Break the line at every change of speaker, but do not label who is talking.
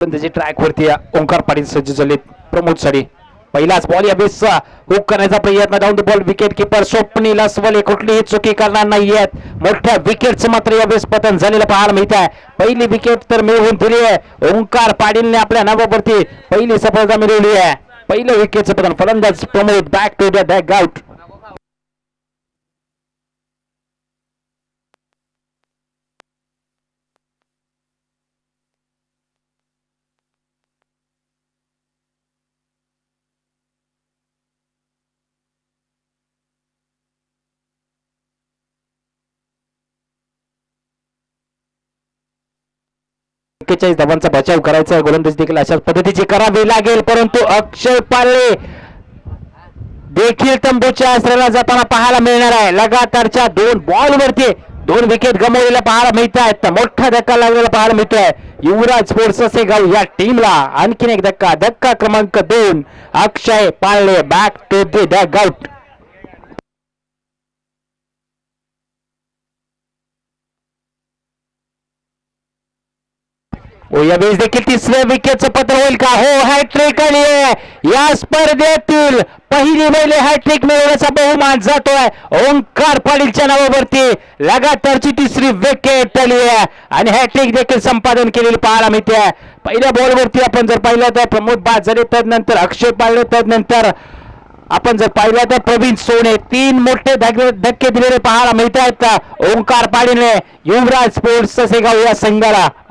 त्याची ट्रॅक वरती ओंकार पाटील सज्ज झालेत प्रमोद साठी पहिलाच बॉल या बेसचा हुक करण्याचा प्रयत्न down the ball wicket keeper Swapnil Aswale कुठलीही चुकी करणार नाहीयेत मोठ्या विकेटचं मात्र या बेस पतन झालेलं पाहायला मिळत आहे पहिली विकेट तर मिळवून दिली आहे ओंकार पाटीलने आपल्या नावावरती पहिली सफलता मिळवली आहे पहिलं विकेटचं पतन फलंदाज Pramod back to the dugout धावांचा बचाव करायचा गोलंदाजी देखील अशाच पद्धतीची करावी लागेल परंतु अक्षय पाले देखील तंबूच्या आश्रयाला जाताना पाहायला मिळणार आहे लगातारच्या 2 बॉल वरती 2 विकेट गमावलेल्या पाहायला मिळत आहेत मोठा धक्का लागलेला पाहायला मिळतोय युवराज स्पोर्ट्स असेगाव या टीमला आणखीन एक धक्का क्रमांक 2 Akshay Pale back to the dugout यावेळेस देखील तिसऱ्या विकेटचं पत्र होईल का हो हॅट्रिक आली आहे या स्पर्धेतील पहिली महिला हॅट्रिक मिळवण्याचा बहुमान जातोय ओंकार पाटीलच्या नावावरती लगातारची तिसरी विकेट आली आहे आणि हॅट्रिक देखील संपादन केलेली पाहायला मिळते पहिल्या बॉलवरती आपण जर पाहिलं तर प्रमोद बाद झाले तदनंतर अक्षय पाळले तदनंतर आपण जर पाहिलं तर प्रवीण सोने 3 मोठे धक्के दिलेले पाहायला मिळत आहेत ओंकार पाटीलने युवराज स्पोर्ट्स असेगाव या संघाला